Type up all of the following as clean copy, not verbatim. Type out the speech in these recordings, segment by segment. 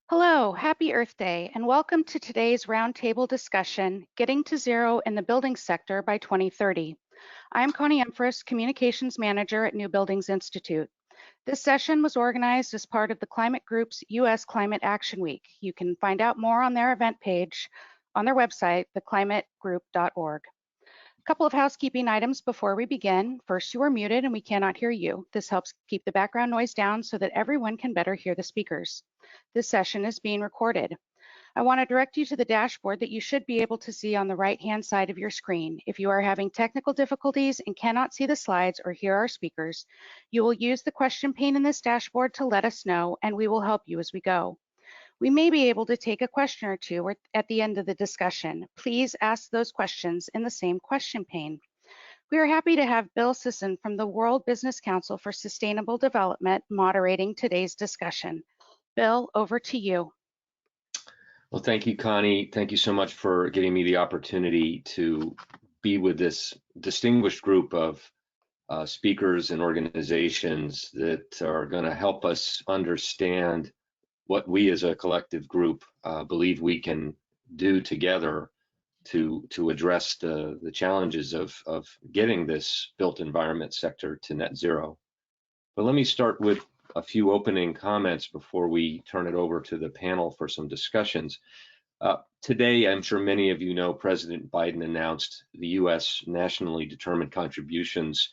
Hello, happy Earth Day, and welcome to today's roundtable discussion, Getting to Zero in the Building Sector by 2030. I'm Connie Empress, Communications Manager at New Buildings Institute. This session was organized as part of the Climate Group's U.S. Climate Action Week. You can find out more on their event page on their website, theclimategroup.org. A couple of housekeeping items before we begin. First, you are muted and we cannot hear you. This helps keep the background noise down so that everyone can better hear the speakers. This session is being recorded. I want to direct you to the dashboard that you should be able to see on the right-hand side of your screen. If you are having technical difficulties and cannot see the slides or hear our speakers, you will use the question pane in this dashboard to let us know, and we will help you as we go. We may be able to take a question or two at the end of the discussion. Please ask those questions in the same question pane. We are happy to have Bill Sisson from the World Business Council for Sustainable Development moderating today's discussion. Bill, over to you. Well, thank you, Connie. Thank you so much for giving me the opportunity to be with this distinguished group of speakers and organizations that are going to help us understand what we as a collective group believe we can do together to address the challenges of getting this built environment sector to net zero. But let me start with a few opening comments before we turn it over to the panel for some discussions. Today, I'm sure many of you know, President Biden announced the U.S. nationally determined contributions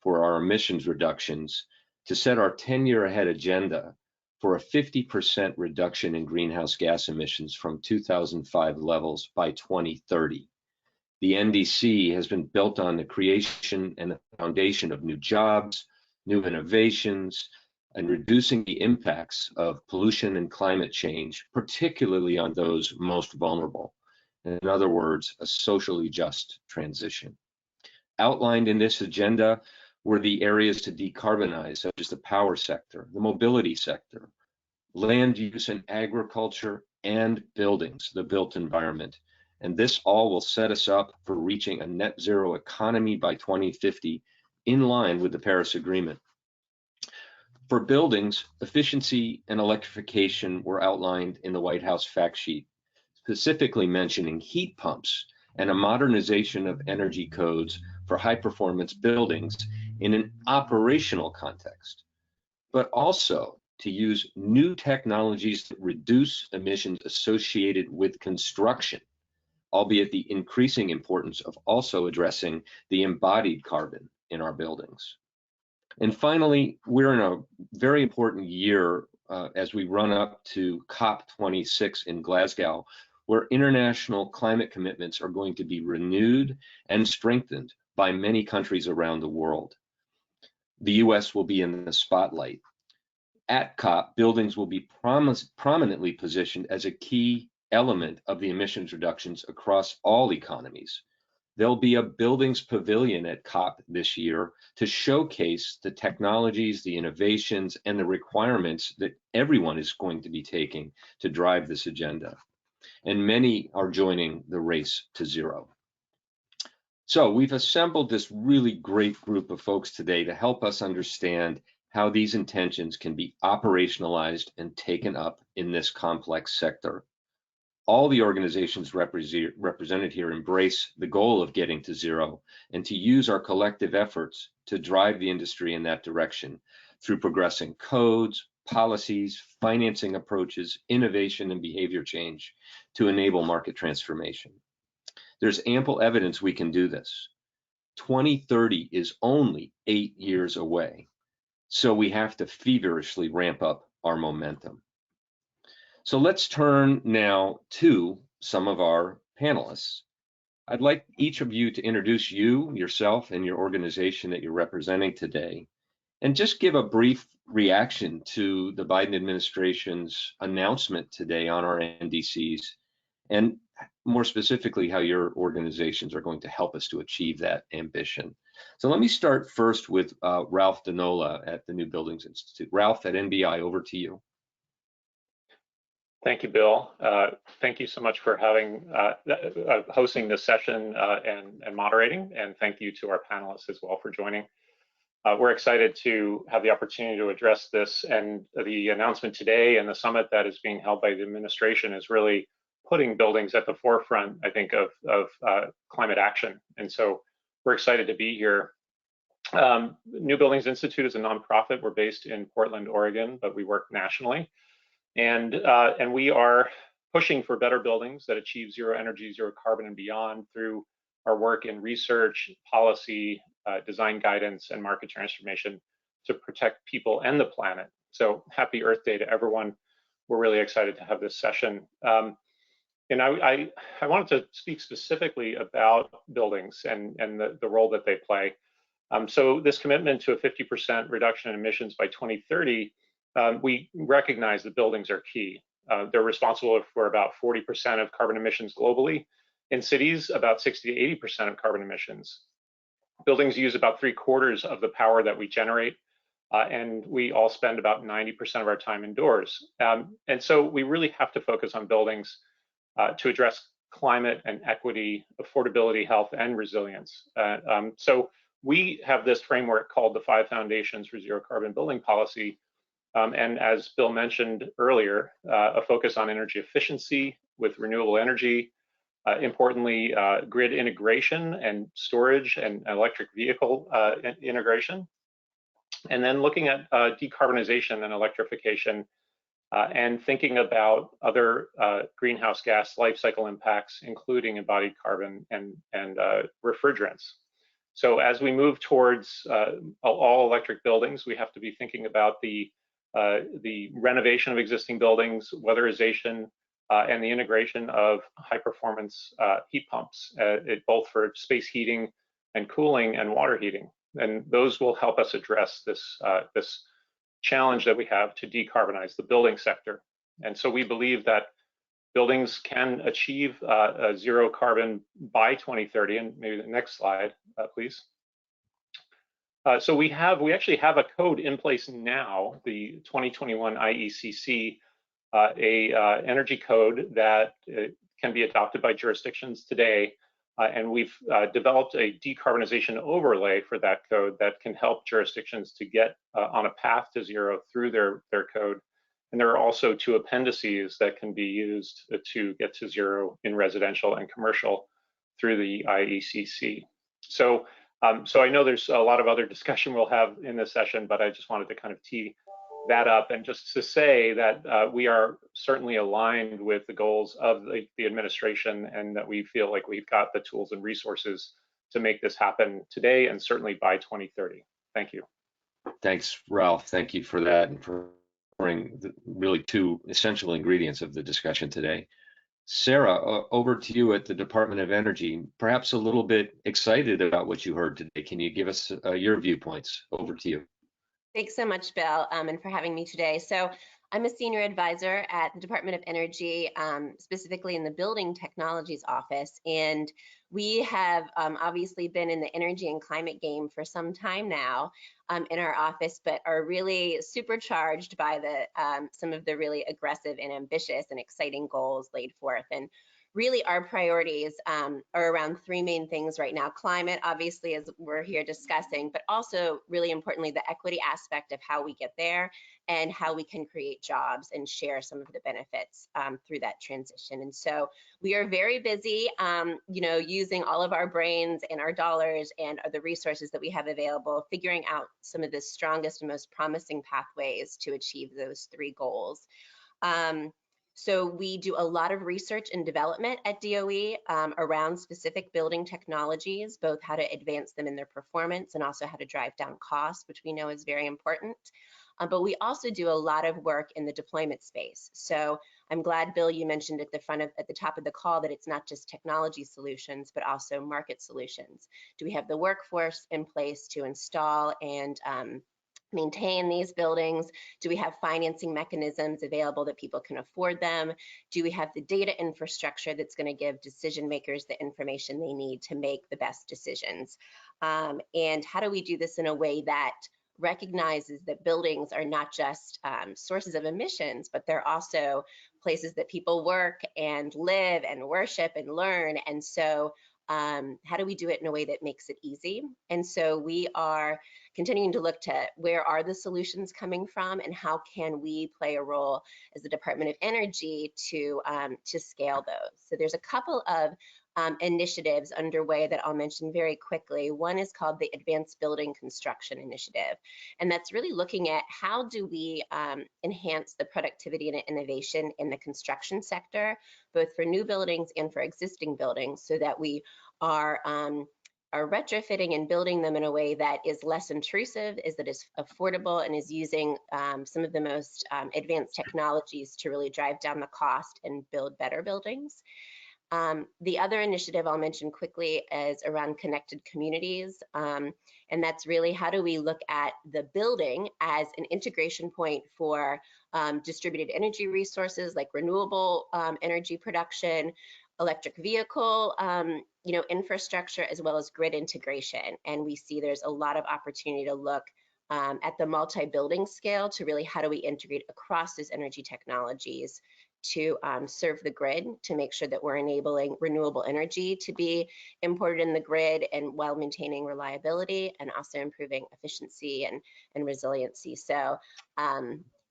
for our emissions reductions to set our 10-year ahead agenda for a 50% reduction in greenhouse gas emissions from 2005 levels by 2030. The NDC has been built on the creation and the foundation of new jobs, new innovations, and reducing the impacts of pollution and climate change, particularly on those most vulnerable. In other words, a socially just transition. Outlined in this agenda were the areas to decarbonize, such as the power sector, the mobility sector, land use and agriculture, and buildings, the built environment. And this all will set us up for reaching a net zero economy by 2050, in line with the Paris Agreement. For buildings, efficiency and electrification were outlined in the White House fact sheet, specifically mentioning heat pumps and a modernization of energy codes for high-performance buildings in an operational context, but also to use new technologies that reduce emissions associated with construction, albeit the increasing importance of also addressing the embodied carbon in our buildings. And finally, we're in a very important year as we run up to COP26 in Glasgow, where international climate commitments are going to be renewed and strengthened by many countries around the world. The US will be in the spotlight. At COP, buildings will be prominently positioned as a key element of the emissions reductions across all economies. There'll be a buildings pavilion at COP this year to showcase the technologies, the innovations, and the requirements that everyone is going to be taking to drive this agenda. And many are joining the race to zero. So we've assembled this really great group of folks today to help us understand how these intentions can be operationalized and taken up in this complex sector. All the organizations represented here embrace the goal of getting to zero and to use our collective efforts to drive the industry in that direction through progressing codes, policies, financing approaches, innovation, and behavior change to enable market transformation. There's ample evidence we can do this. 2030 is only 8 years away, so we have to feverishly ramp up our momentum. So let's turn now to some of our panelists. I'd like each of you to introduce yourself, and your organization that you're representing today, and just give a brief reaction to the Biden administration's announcement today on our NDCs, and more specifically, how your organizations are going to help us to achieve that ambition. So let me start first with Ralph Danola at the New Buildings Institute. Ralph at NBI, over to you. Thank you, Bill. Thank you so much for hosting this session and moderating, and thank you to our panelists as well for joining. we're excited to have the opportunity to address this, and the announcement today and the summit that is being held by the administration is really putting buildings at the forefront, I think, of climate action. And so we're excited to be here. New Buildings Institute is a nonprofit. We're based in Portland, Oregon, but we work nationally. And we are pushing for better buildings that achieve zero energy, zero carbon, and beyond through our work in research, policy, design guidance, and market transformation to protect people and the planet. So happy Earth Day to everyone. We're really excited to have this session. And I wanted to speak specifically about buildings and the role that they play. So this commitment to a 50% reduction in emissions by 2030, we recognize that buildings are key. They're responsible for about 40% of carbon emissions globally. In cities, about 60 to 80% of carbon emissions. Buildings use about 3/4 of the power that we generate, and we all spend about 90% of our time indoors. And so we really have to focus on buildings to address climate and equity, affordability, health, and resilience. So we have this framework called the 5 Foundations for Zero Carbon Building Policy. And as Bill mentioned earlier, a focus on energy efficiency with renewable energy, importantly, grid integration and storage and electric vehicle integration, and then looking at decarbonization and electrification, and thinking about other greenhouse gas life cycle impacts, including embodied carbon and refrigerants. So as we move towards all electric buildings, we have to be thinking about the renovation of existing buildings, weatherization, and the integration of high performance heat pumps, both for space heating and cooling and water heating. And those will help us address this, this challenge that we have to decarbonize the building sector. And so we believe that buildings can achieve zero carbon by 2030. And maybe the next slide, please. So we actually have a code in place now, the 2021 IECC, a energy code that can be adopted by jurisdictions today. And we've developed a decarbonization overlay for that code that can help jurisdictions to get on a path to zero through their code. And there are also 2 appendices that can be used to get to zero in residential and commercial through the IECC. So, so I know there's a lot of other discussion we'll have in this session, but I just wanted to kind of tee that up, and just to say that we are certainly aligned with the goals of the administration, and that we feel like we've got the tools and resources to make this happen today and certainly by 2030. Thank you. Thanks, Ralph. Thank you for that, and for bringing really 2 essential ingredients of the discussion today. Sarah, over to you at the Department of Energy. Perhaps a little bit excited about what you heard today. Can you give us your viewpoints? Over to you. Thanks so much, Bill, and for having me today. So I'm a senior advisor at the Department of Energy, specifically in the Building Technologies Office. And we have obviously been in the energy and climate game for some time now in our office, but are really supercharged by the some of the really aggressive and ambitious and exciting goals laid forth. And really our priorities are around 3 main things right now. Climate, obviously, as we're here discussing, but also really importantly, the equity aspect of how we get there and how we can create jobs and share some of the benefits through that transition. And so we are very busy, you know, using all of our brains and our dollars and the resources that we have available, figuring out some of the strongest and most promising pathways to achieve those 3 goals. So we do a lot of research and development at DOE around specific building technologies, both how to advance them in their performance and also how to drive down costs, which we know is very important. But we also do a lot of work in the deployment space. So I'm glad, Bill, you mentioned at the top of the call that it's not just technology solutions, but also market solutions. Do we have the workforce in place to install and maintain these buildings? Do we have financing mechanisms available that people can afford them? Do we have the data infrastructure that's going to give decision makers the information they need to make the best decisions? And how do we do this in a way that recognizes that buildings are not just sources of emissions, but they're also places that people work and live and worship and learn? And so how do we do it in a way that makes it easy? And so we are continuing to look to where are the solutions coming from and how can we play a role as the Department of Energy to scale those. So there's a couple of initiatives underway that I'll mention very quickly. One is called the Advanced Building Construction Initiative, and that's really looking at how do we enhance the productivity and innovation in the construction sector, both for new buildings and for existing buildings, so that we are retrofitting and building them in a way that is less intrusive, that is affordable, and is using some of the most advanced technologies to really drive down the cost and build better buildings. The other initiative I'll mention quickly is around connected communities. And that's really how do we look at the building as an integration point for distributed energy resources like renewable energy production, electric vehicle infrastructure, as well as grid integration. And we see there's a lot of opportunity to look at the multi-building scale to really how do we integrate across those energy technologies to serve the grid, to make sure that we're enabling renewable energy to be imported in the grid, and while maintaining reliability and also improving efficiency and resiliency. So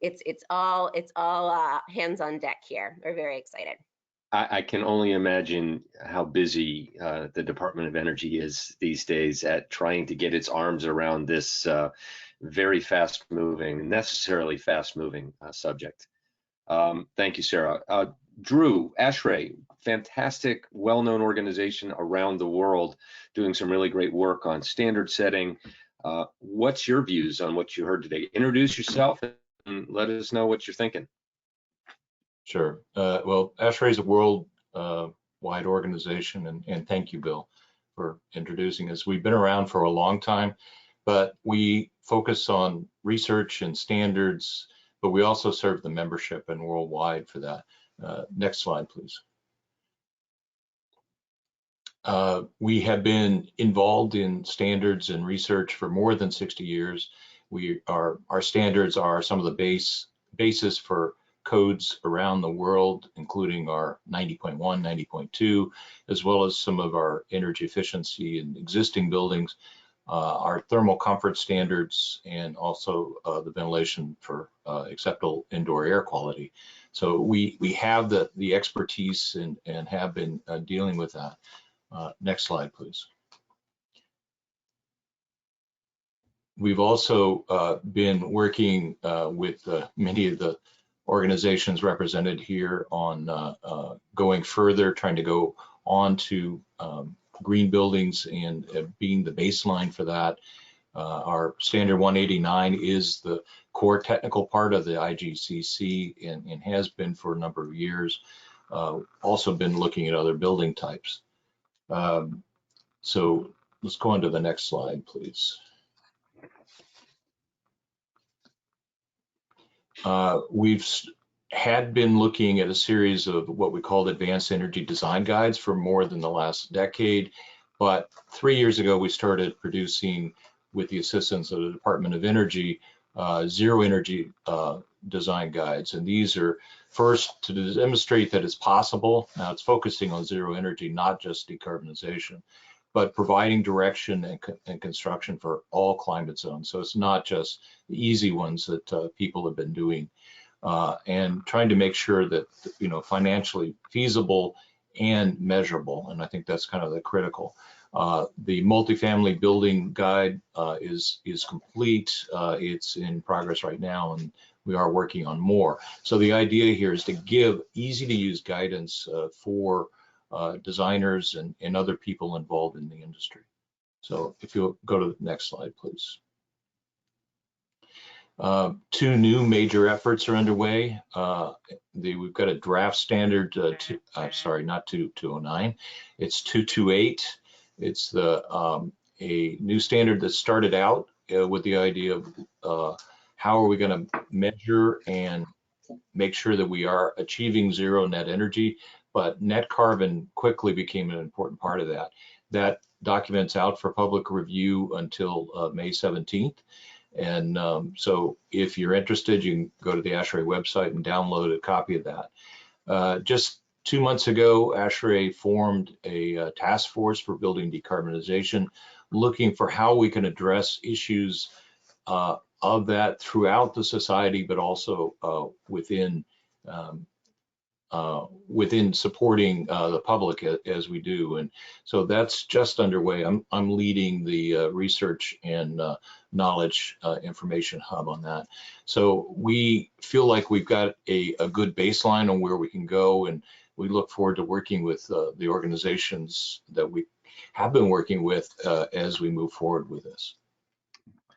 it's all hands on deck here. We're very excited. I can only imagine how busy the Department of Energy is these days at trying to get its arms around this very fast-moving, necessarily fast-moving subject. Thank you, Sarah. Drew, ASHRAE, fantastic, well-known organization around the world, doing some really great work on standard setting. What's your views on what you heard today? Introduce yourself and let us know what you're thinking. Sure. Well, ASHRAE is a world-wide organization, and thank you, Bill, for introducing us. We've been around for a long time, but we focus on research and standards, but we also serve the membership and worldwide for that. Next slide, please. We have been involved in standards and research for more than 60 years. Our standards are some of the basis for codes around the world, including our 90.1, 90.2, as well as some of our energy efficiency in existing buildings, our thermal comfort standards, and also the ventilation for acceptable indoor air quality. So we have the expertise and have been dealing with that. Next slide, please. We've also been working with many of the organizations represented here on going further, trying to go on to green buildings and being the baseline for that. Our standard 189 is the core technical part of the IGCC and has been for a number of years. Also been looking at other building types. So let's go on to the next slide, please. We've had been looking at a series of what we call advanced energy design guides for more than the last decade, but 3 years ago we started producing, with the assistance of the Department of Energy, zero energy design guides. And these are first to demonstrate that it's possible. Now it's focusing on zero energy, not just decarbonization, but providing direction and construction for all climate zones. So it's not just the easy ones that people have been doing, and trying to make sure that, financially feasible and measurable. And I think that's kind of the critical. The multifamily building guide is complete. It's in progress right now, and we are working on more. So the idea here is to give easy to use guidance for designers and other people involved in the industry. So if you'll go to the next slide, please. 2 new major efforts are underway. We've got a draft standard, sorry, not 209, it's 228. It's a new standard that started out with the idea of how are we going to measure and make sure that we are achieving zero net energy, but net carbon quickly became an important part of that. That document's out for public review until May 17th. And so if you're interested, you can go to the ASHRAE website and download a copy of that. Just 2 months ago, ASHRAE formed a task force for building decarbonization, looking for how we can address issues of that throughout the society, but also within supporting the public as we do. And so that's just underway. I'm leading the research and knowledge information hub on that. So we feel like we've got a good baseline on where we can go, and we look forward to working with the organizations that we have been working with as we move forward with this.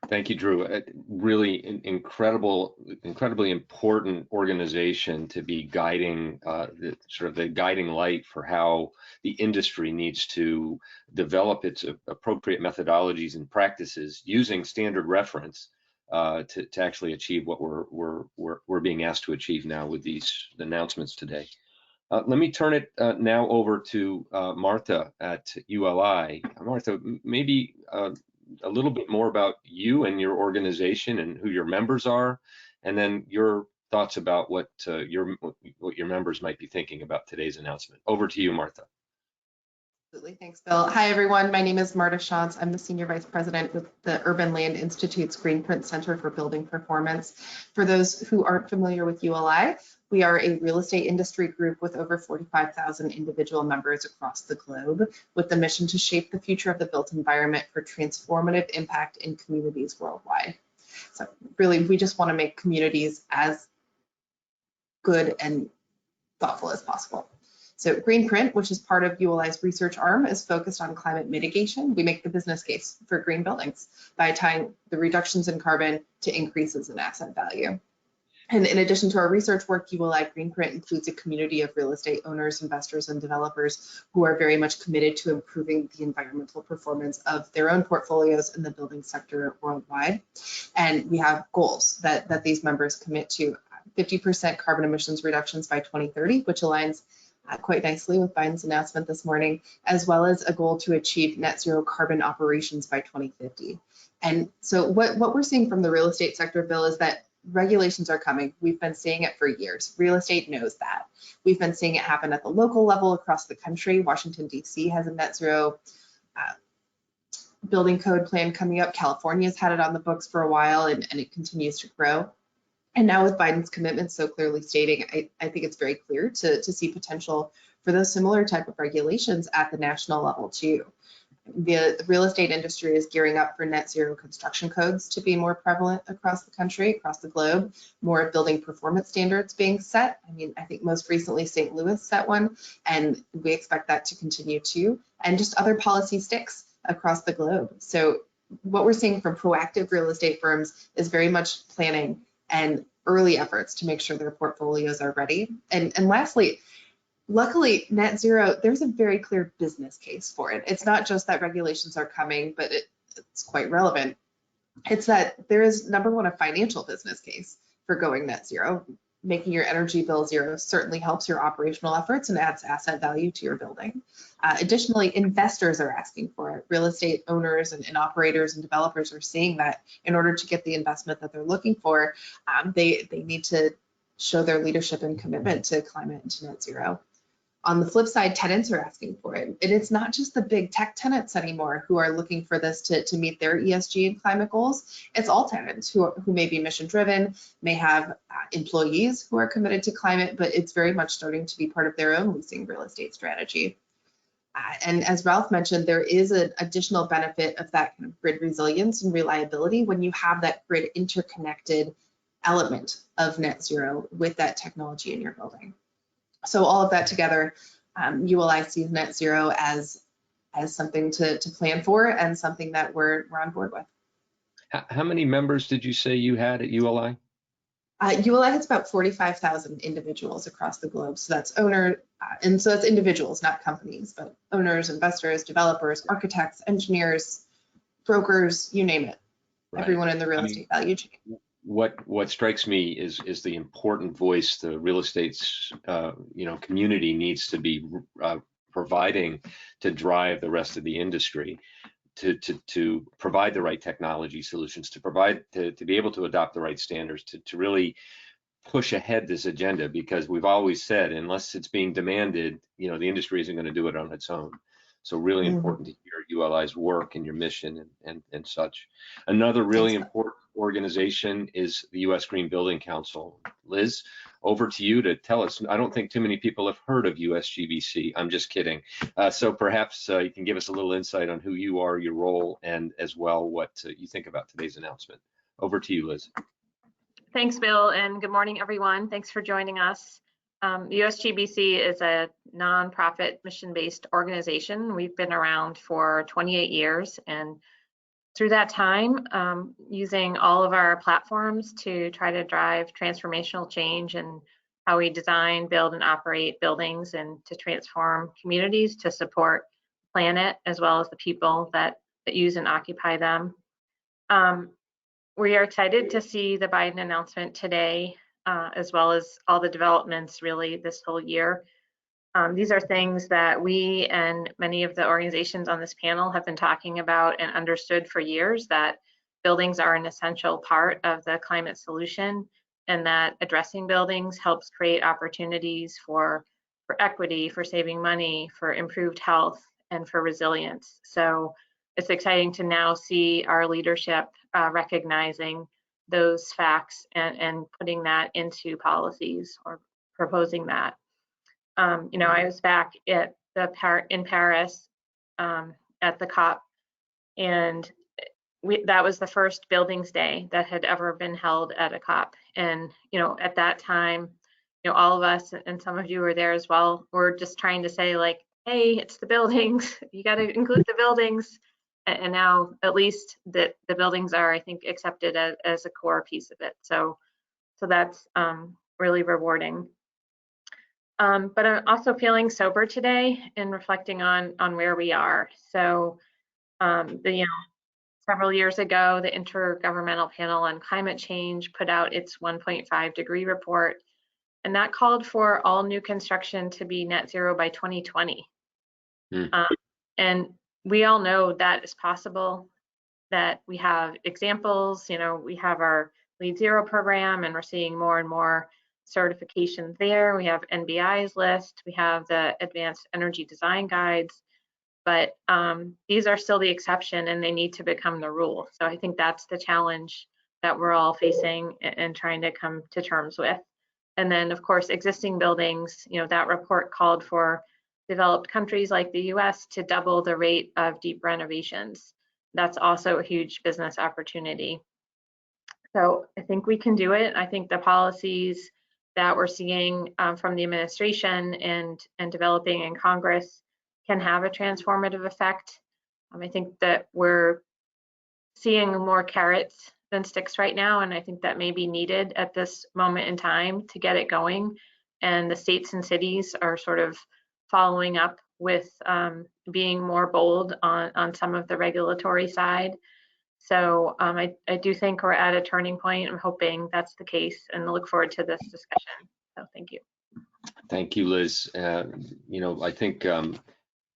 Thank you, Drew. Really incredibly important organization to be guiding the guiding light for how the industry needs to develop its appropriate methodologies and practices using standard reference to actually achieve what we're being asked to achieve now with these announcements today. Let me turn it now over to Martha at ULI. Martha, maybe a little bit more about you and your organization and who your members are, and then your thoughts about what your members might be thinking about today's announcement. Over to you, Martha. Absolutely, thanks, Bill. Hi, everyone. My name is Marta Shantz. I'm the Senior Vice President with the Urban Land Institute's Greenprint Center for Building Performance. For those who aren't familiar with ULI, we are a real estate industry group with over 45,000 individual members across the globe, with the mission to shape the future of the built environment for transformative impact in communities worldwide. So really, we just want to make communities as good and thoughtful as possible. So Greenprint, which is part of ULI's research arm, is focused on climate mitigation. We make the business case for green buildings by tying the reductions in carbon to increases in asset value. And in addition to our research work, ULI Greenprint includes a community of real estate owners, investors, and developers who are very much committed to improving the environmental performance of their own portfolios in the building sector worldwide. And we have goals that these members commit to: 50% carbon emissions reductions by 2030, which aligns quite nicely with Biden's announcement this morning, as well as a goal to achieve net zero carbon operations by 2050. And so what we're seeing from the real estate sector, Bill, is that regulations are coming. We've been seeing it for years. Real estate knows that. We've been seeing it happen at the local level across the country. Washington, D.C. has a net zero building code plan coming up. California's had it on the books for a while, and it continues to grow. And now with Biden's commitment so clearly stating, I think it's very clear to see potential for those similar type of regulations at the national level too. The real estate industry is gearing up for net zero construction codes to be more prevalent across the country, across the globe, more building performance standards being set. I mean, I think most recently St. Louis set one, and we expect that to continue too, and just other policy sticks across the globe. So what we're seeing from proactive real estate firms is very much planning and early efforts to make sure their portfolios are ready. And lastly, luckily, net zero, there's a very clear business case for it. It's not just that regulations are coming, but it's quite relevant. It's that there is, number one, a financial business case for going net zero. Making your energy bill zero certainly helps your operational efforts and adds asset value to your building. Additionally, investors are asking for it. Real estate owners and operators and developers are seeing that in order to get the investment that they're looking for, they need to show their leadership and commitment to climate and to net zero. On the flip side, tenants are asking for it. And it's not just the big tech tenants anymore who are looking for this to meet their ESG and climate goals. It's all tenants who may be mission driven, may have employees who are committed to climate, but it's very much starting to be part of their own leasing real estate strategy. And as Ralph mentioned, there is an additional benefit of that kind of grid resilience and reliability when you have that grid interconnected element of net zero with that technology in your building. So all of that together, ULI sees net zero as something to plan for and something that we're on board with. How many members did you say you had at ULI? ULI has about 45,000 individuals across the globe. So that's and so that's individuals, not companies, but owners, investors, developers, architects, engineers, brokers, you name it. Right. Everyone in the real estate value chain. What strikes me is the important voice the real estate's community needs to be providing to drive the rest of the industry, to provide the right technology solutions, to be able to adopt the right standards, to really push ahead this agenda, because we've always said, unless it's being demanded, the industry isn't going to do it on its own. So really important to hear ULI's work and your mission and such. Another really important organization is the U.S. Green Building Council. Liz, over to you to tell us. I don't think too many people have heard of USGBC. I'm just kidding. So perhaps you can give us a little insight on who you are, your role, and as well what you think about today's announcement. Over to you, Liz. Thanks, Bill, and good morning, everyone. Thanks for joining us. USGBC is a nonprofit mission-based organization. We've been around for 28 years, and through that time, using all of our platforms to try to drive transformational change in how we design, build, and operate buildings, and to transform communities to support the planet as well as the people that use and occupy them. We are excited to see the Biden announcement today, as well as all the developments really this whole year. These are things that we and many of the organizations on this panel have been talking about and understood for years, that buildings are an essential part of the climate solution, and that addressing buildings helps create opportunities for equity, for saving money, for improved health, and for resilience. So it's exciting to now see our leadership recognizing those facts and putting that into policies or proposing that. I was back at in Paris at the COP, and that was the first Buildings Day that had ever been held at a COP. And at that time, all of us, and some of you were there as well, were just trying to say, like, hey, it's the buildings. You got to include the buildings. And now at least the buildings are, I think, accepted as a core piece of it. So that's really rewarding. But I'm also feeling sober today and reflecting on where we are. So several years ago, the Intergovernmental Panel on Climate Change put out its 1.5 degree report, and that called for all new construction to be net zero by 2020. And we all know that is possible, that we have examples. We have our LEED Zero program, and we're seeing more and more certifications there. We have NBI's list, we have the Advanced Energy Design Guides, but these are still the exception, and they need to become the rule. So I think that's the challenge that we're all facing and trying to come to terms with. And then, of course, existing buildings, that report called for developed countries like the US to double the rate of deep renovations. That's also a huge business opportunity. So I think we can do it. I think the policies that we're seeing from the administration and developing in Congress can have a transformative effect. I think that we're seeing more carrots than sticks right now, and I think that may be needed at this moment in time to get it going. And the states and cities are sort of following up with being more bold on some of the regulatory side. So I do think we're at a turning point. I'm hoping that's the case, and look forward to this discussion. So thank you. Thank you, Liz. I think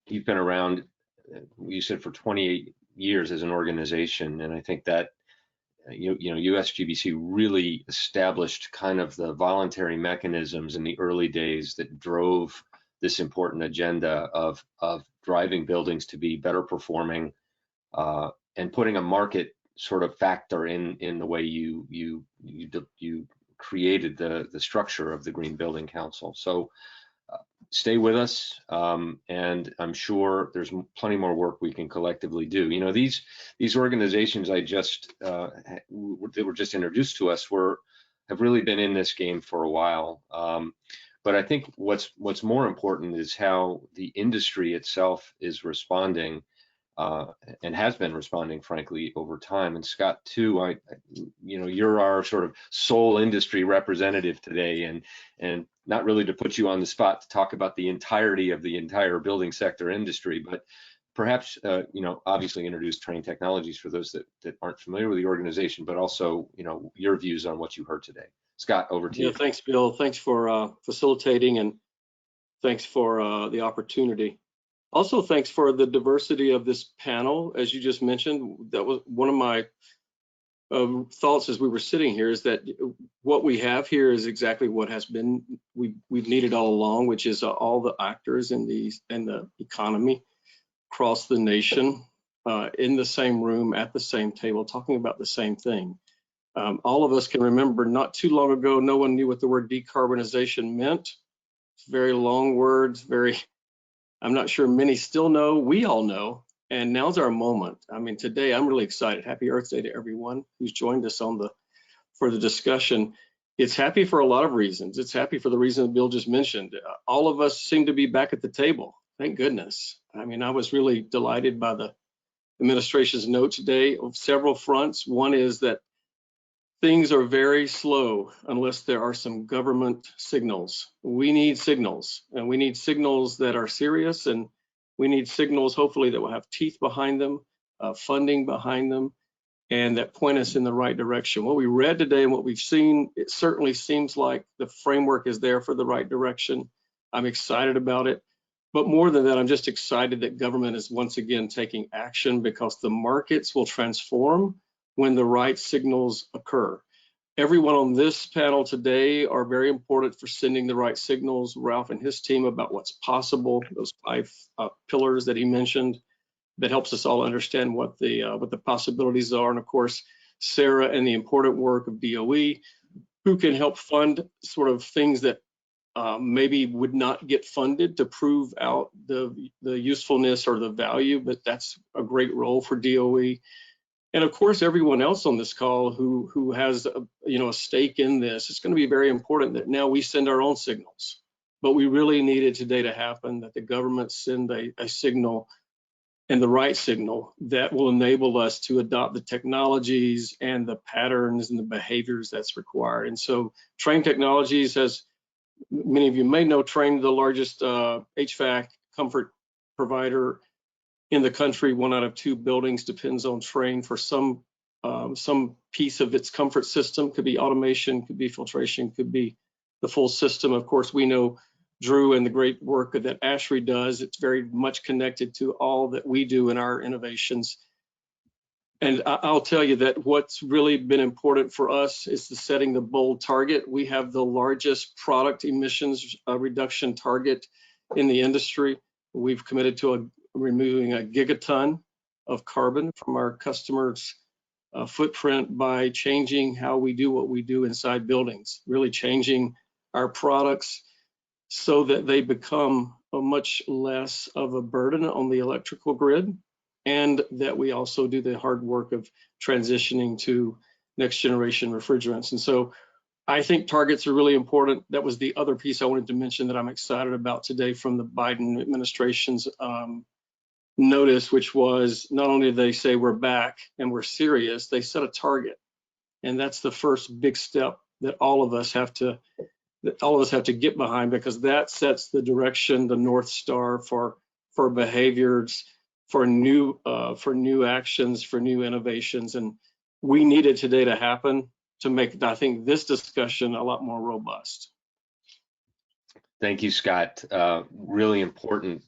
you've been around, you said, for 28 years as an organization, and I think that USGBC really established kind of the voluntary mechanisms in the early days that drove this important agenda of driving buildings to be better performing, and putting a market sort of factor in the way you created the structure of the Green Building Council. So stay with us, and I'm sure there's plenty more work we can collectively do. These organizations that were just introduced to us have really been in this game for a while. But I think what's more important is how the industry itself is responding, and has been responding, frankly, over time. And Scott, too, you're our sort of sole industry representative today, and not really to put you on the spot to talk about the entirety of the entire building sector industry, but perhaps obviously introduce Trane Technologies for those that aren't familiar with the organization, but also your views on what you heard today. Scott, over to you. Yeah, thanks, Bill. Thanks for facilitating, and thanks for the opportunity. Also, thanks for the diversity of this panel. As you just mentioned, that was one of my thoughts as we were sitting here is that what we have here is exactly what has been we've needed all along, which is all the actors in the economy across the nation in the same room at the same table talking about the same thing. All of us can remember not too long ago, no one knew what the word decarbonization meant. It's very long words, I'm not sure many still know, we all know, and now's our moment. I mean, today I'm really excited. Happy Earth Day to everyone who's joined us for the discussion. It's happy for a lot of reasons. It's happy for the reason Bill just mentioned. All of us seem to be back at the table. Thank goodness. I mean, I was really delighted by the administration's note today of several fronts. One is that things are very slow unless there are some government signals. We need signals, and we need signals that are serious, and we need signals hopefully that will have teeth behind them, funding behind them, and that point us in the right direction. What we read today and what we've seen, it certainly seems like the framework is there for the right direction. I'm excited about it. But more than that, I'm just excited that government is once again taking action, because the markets will transform when the right signals occur. Everyone on this panel today are very important for sending the right signals. Ralph and his team about what's possible, those 5 pillars that he mentioned, that helps us all understand what the possibilities are. And of course, Sarah and the important work of DOE, who can help fund sort of things that maybe would not get funded to prove out the usefulness or the value, but that's a great role for DOE. And of course, everyone else on this call who has a stake in this. It's going to be very important that now we send our own signals. But we really needed today to happen, that the government send a signal, and the right signal, that will enable us to adopt the technologies and the patterns and the behaviors that's required. And so Trane Technologies, as many of you may know, Trane, the largest HVAC comfort provider in the country. 1 out of 2 buildings depends on Trane for some piece of its comfort system. Could be automation, could be filtration, could be the full system. Of course, we know Drew and the great work that ASHRAE does. It's very much connected to all that we do in our innovations. And I'll tell you that what's really been important for us is setting the bold target. We have the largest product emissions reduction target in the industry. We've committed to removing a gigaton of carbon from our customers' footprint by changing how we do what we do inside buildings, really changing our products so that they become a much less of a burden on the electrical grid, and that we also do the hard work of transitioning to next generation refrigerants. And so I think targets are really important. That was the other piece I wanted to mention that I'm excited about today from the Biden administration's notice, which was not only did they say we're back and we're serious, they set a target. And that's the first big step that all of us have to get behind, because that sets the direction, the North Star for behaviors, for new actions, for new innovations. And we needed today to happen to make, I think, this discussion a lot more robust. Thank you, Scott. Really important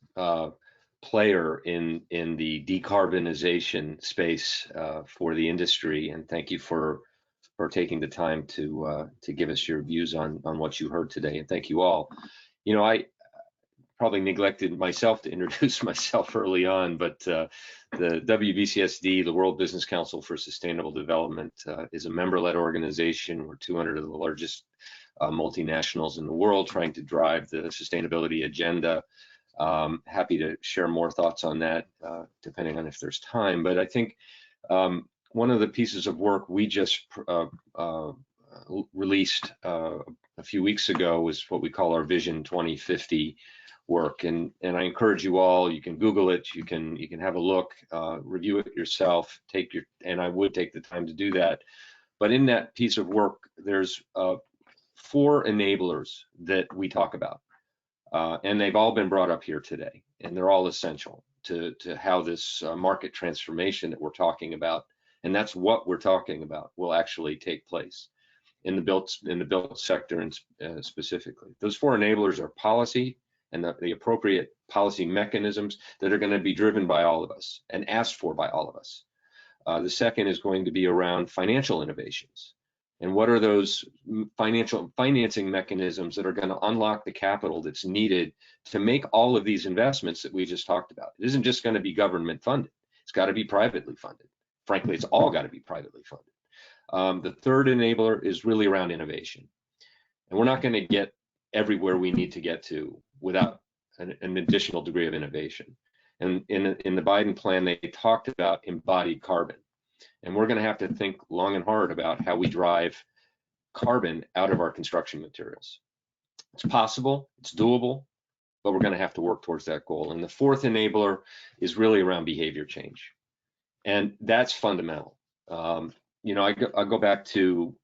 player in the decarbonization space for the industry, and thank you for taking the time to give us your views on what you heard today, and thank you all. I probably neglected myself to introduce myself early on, but the WBCSD, the World Business Council for Sustainable Development, is a member-led organization. We're 200 of the largest multinationals in the world trying to drive the sustainability agenda. Happy to share more thoughts on that, depending on if there's time. But I think one of the pieces of work we just released a few weeks ago was what we call our Vision 2050 work, and I encourage you all. You can Google it. You can have a look, review it yourself. And I would take the time to do that. But in that piece of work, there's 4 enablers that we talk about, and they've all been brought up here today, and they're all essential to how this market transformation that we're talking about, and that's what we're talking about, will actually take place in the built sector, and specifically. Those 4 enablers are policy, and the appropriate policy mechanisms that are going to be driven by all of us and asked for by all of us. The second is going to be around financial innovations. And what are those financing mechanisms that are going to unlock the capital that's needed to make all of these investments that we just talked about? It isn't just going to be government funded. It's got to be privately funded. Frankly, it's all got to be privately funded. The third enabler is really around innovation. And we're not going to get everywhere we need to get to without an additional degree of innovation. And in the Biden plan, they talked about embodied carbon. And we're going to have to think long and hard about how we drive carbon out of our construction materials. It's possible, it's doable, but we're going to have to work towards that goal. And the fourth enabler is really around behavior change. And that's fundamental. You know, I go back to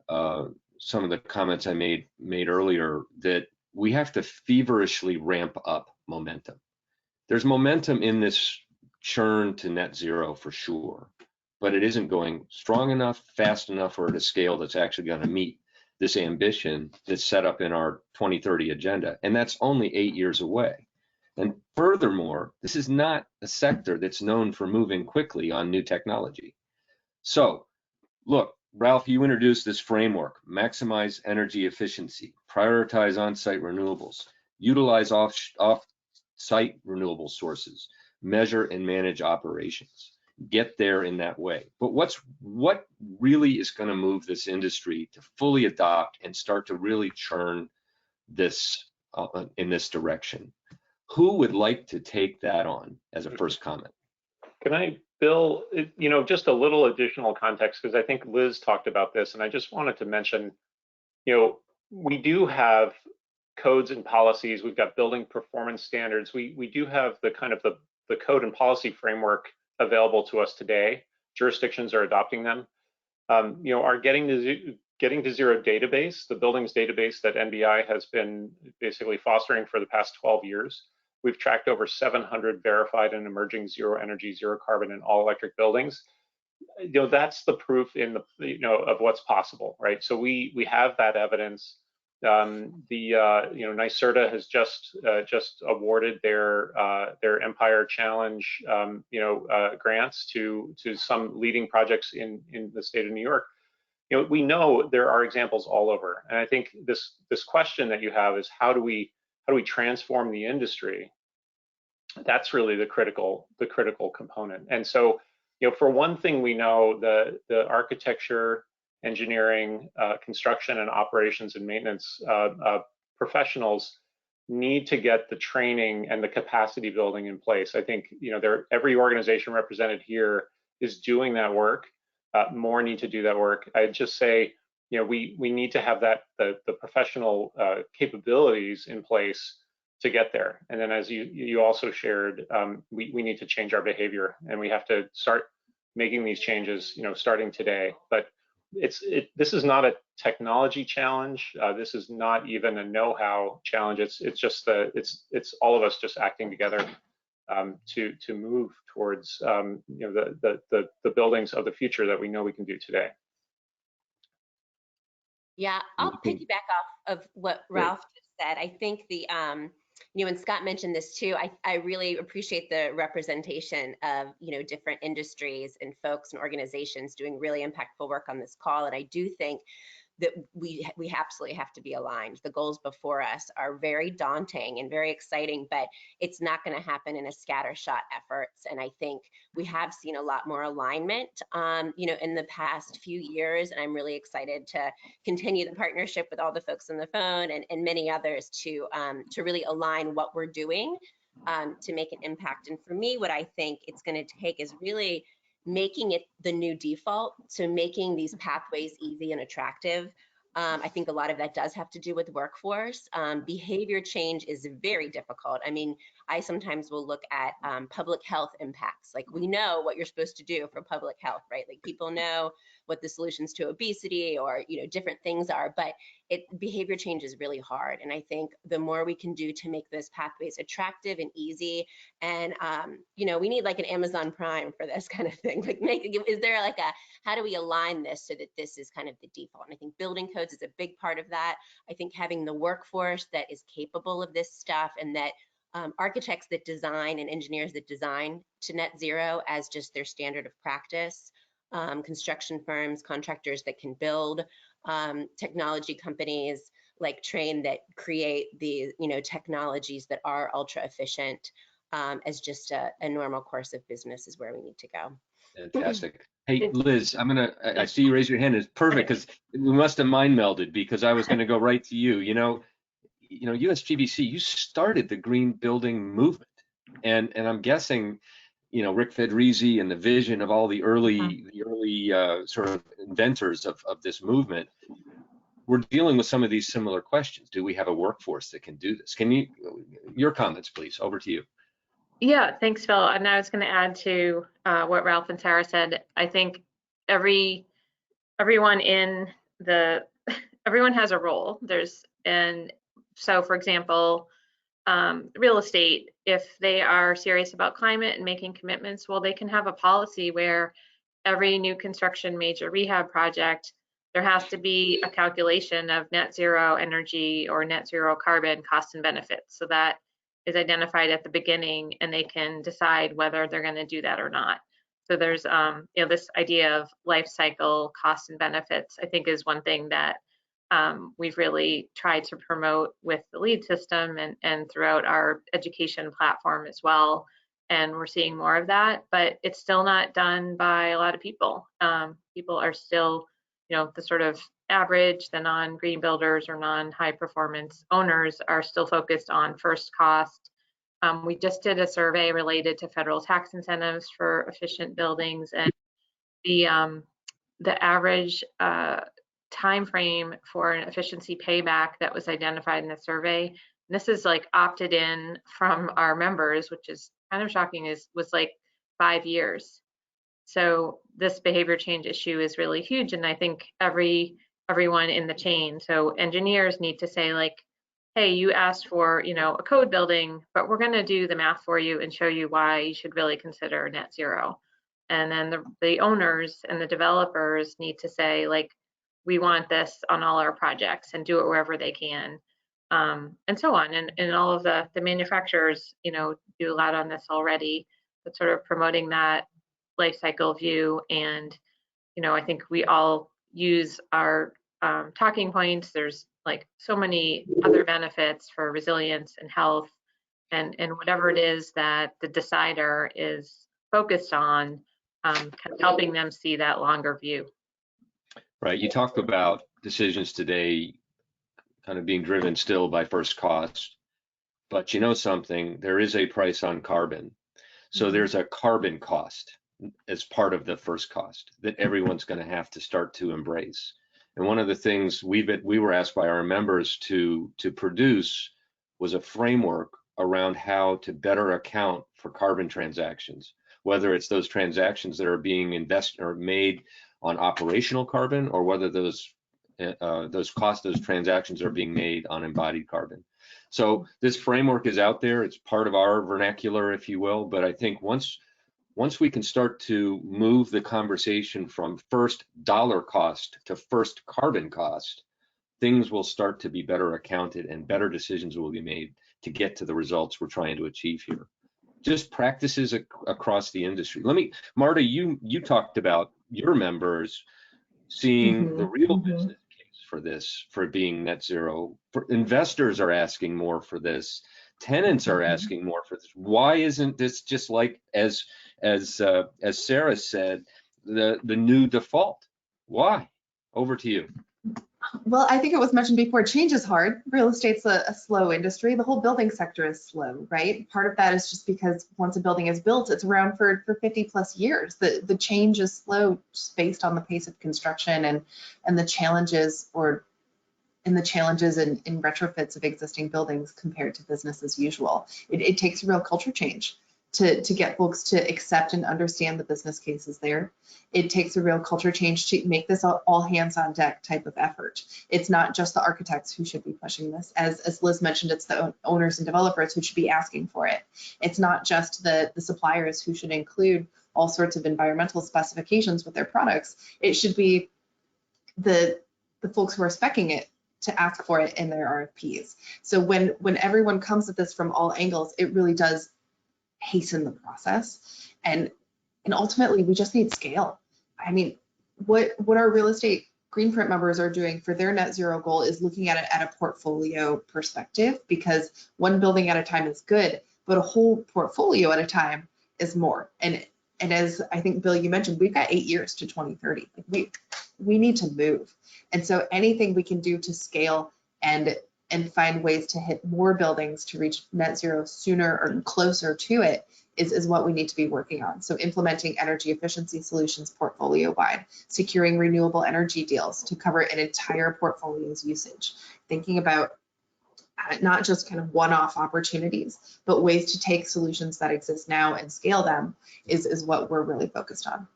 some of the comments I made earlier, that we have to feverishly ramp up momentum. There's momentum in this churn to net zero for sure, but it isn't going strong enough, fast enough, or at a scale that's actually going to meet this ambition that's set up in our 2030 agenda. And that's only 8 years away. And furthermore, this is not a sector that's known for moving quickly on new technology. So look, Ralph, you introduced this framework: maximize energy efficiency, prioritize on-site renewables, utilize off-site renewable sources, measure and manage operations. Get there in that way. But what really is going to move this industry to fully adopt and start to really churn this in this direction? Who would like to take that on as a first comment? Can I, Bill, you know, just a little additional context, because I think Liz talked about this, and I just wanted to mention, you know, we do have codes and policies. We've got building performance standards. We do have the kind of the code and policy framework available to us today. Jurisdictions are adopting them. You know, our Getting to Zero database, the buildings database that NBI has been basically fostering for the past 12 years. We've tracked over 700 verified and emerging zero energy, zero carbon and all electric buildings. You know, that's the proof in the, you know, of what's possible, right? So we have that evidence. You know, NYSERDA has just awarded their Empire Challenge, you know, grants to some leading projects in the state of New York. You know, we know there are examples all over, and I think this question that you have is how do we transform the industry? That's really the critical component. And so, you know, for one thing, we know the architecture, engineering, construction, and operations and maintenance professionals need to get the training and the capacity building in place. I think, you know, every organization represented here is doing that work. More need to do that work. I'd just say, you know, we need to have the professional capabilities in place to get there. And then, as you also shared, we need to change our behavior, and we have to start making these changes, you know, starting today. But this is not a technology challenge. This is not even a know-how challenge. It's just it's all of us just acting together to move towards you know, the buildings of the future that we know we can do today. Yeah, I'll piggyback off of what Ralph just said. I think you know, and Scott mentioned this too, I really appreciate the representation of, you know, different industries and folks and organizations doing really impactful work on this call. And I do think that we absolutely have to be aligned. The goals before us are very daunting and very exciting, but it's not going to happen in a scattershot efforts. And I think we have seen a lot more alignment, you know, in the past few years. And I'm really excited to continue the partnership with all the folks on the phone and many others to really align what we're doing to make an impact. And for me, what I think it's going to take is really making it the new default, so making these pathways easy and attractive. I think a lot of that does have to do with workforce. Behavior change is very difficult. I mean, I sometimes will look at public health impacts. Like, we know what you're supposed to do for public health, right? Like, people know what the solutions to obesity or, you know, different things are, but behavior change is really hard. And I think the more we can do to make those pathways attractive and easy, and you know, we need like an Amazon Prime for this kind of thing. Like, is there like how do we align this so that this is kind of the default? And I think building codes is a big part of that. I think having the workforce that is capable of this stuff and that architects that design and engineers that design to net zero as just their standard of practice, construction firms, contractors that can build, technology companies like Train that create the technologies that are ultra efficient, as just a normal course of business is where we need to go. Fantastic. Hey, Liz, I see you raise your hand. It's perfect because we must have mind melded, because I was going to go right to you. USGBC, you started the green building movement, and I'm guessing, Rick Fedrizzi and the vision of all the early sort of inventors of this movement, we're dealing with some of these similar questions. Do we have a workforce that can do this? Your comments, please, over to you. Yeah, thanks, Phil. And I was going to add to what Ralph and Sarah said. I think everyone has a role. So, for example, real estate, if they are serious about climate and making commitments, well, they can have a policy where every new construction major rehab project, there has to be a calculation of net zero energy or net zero carbon costs and benefits. So that is identified at the beginning, and they can decide whether they're going to do that or not. So there's this idea of life cycle costs and benefits, I think, is one thing that we've really tried to promote with the LEED system and throughout our education platform as well. And we're seeing more of that, but it's still not done by a lot of people. People are still, the sort of average, the non-green builders or non-high performance owners are still focused on first cost. We just did a survey related to federal tax incentives for efficient buildings, and the average time frame for an efficiency payback that was identified in the survey, and this is like opted in from our members, which is kind of shocking, was like 5 years. So this behavior change issue is really huge, and I think everyone in the chain, so engineers need to say, like, hey, you asked for a code building, but we're going to do the math for you and show you why you should really consider net zero. And then the owners and the developers need to say, like, we want this on all our projects, and do it wherever they can, and so on. And all of the manufacturers do a lot on this already, but sort of promoting that life cycle view. And I think we all use our talking points. There's like so many other benefits for resilience and health, and whatever it is that the decider is focused on, kind of helping them see that longer view. Right. You talked about decisions today kind of being driven still by first cost, but something, there is a price on carbon. So there's a carbon cost as part of the first cost that everyone's going to have to start to embrace. And one of the things we were asked by our members to produce was a framework around how to better account for carbon transactions, whether it's those transactions that are being invested or made on operational carbon, or whether those transactions are being made on embodied carbon. So this framework is out there. It's part of our vernacular, if you will. But I think once we can start to move the conversation from first dollar cost to first carbon cost, things will start to be better accounted, and better decisions will be made to get to the results we're trying to achieve here. Just practices across the industry. Marta, you talked about your members seeing the real business case for this, for being net zero. Investors are asking more for this. Tenants are asking more for this. Why isn't this just like, as Sarah said, the new default? Why? Over to you. Well, I think it was mentioned before, change is hard. Real estate's a slow industry. The whole building sector is slow, right? Part of that is just because once a building is built, it's around for 50 plus years. The change is slow just based on the pace of construction and the challenges in retrofits of existing buildings compared to business as usual. It takes a real culture change to get folks to accept and understand the business cases there. It takes a real culture change to make this all hands on deck type of effort. It's not just the architects who should be pushing this. As Liz mentioned, it's the owners and developers who should be asking for it. It's not just the suppliers who should include all sorts of environmental specifications with their products. It should be the folks who are speccing it to ask for it in their RFPs. So when everyone comes at this from all angles, it really does hasten the process. And ultimately, we just need scale. I mean, what our real estate Greenprint members are doing for their net zero goal is looking at it at a portfolio perspective, because one building at a time is good, but a whole portfolio at a time is more. And as I think, Bill, you mentioned, we've got 8 years to 2030. Like we need to move. And so anything we can do to scale and find ways to hit more buildings to reach net zero sooner or closer to it is what we need to be working on. So implementing energy efficiency solutions portfolio-wide, securing renewable energy deals to cover an entire portfolio's usage, thinking about not just kind of one-off opportunities, but ways to take solutions that exist now and scale them is what we're really focused on.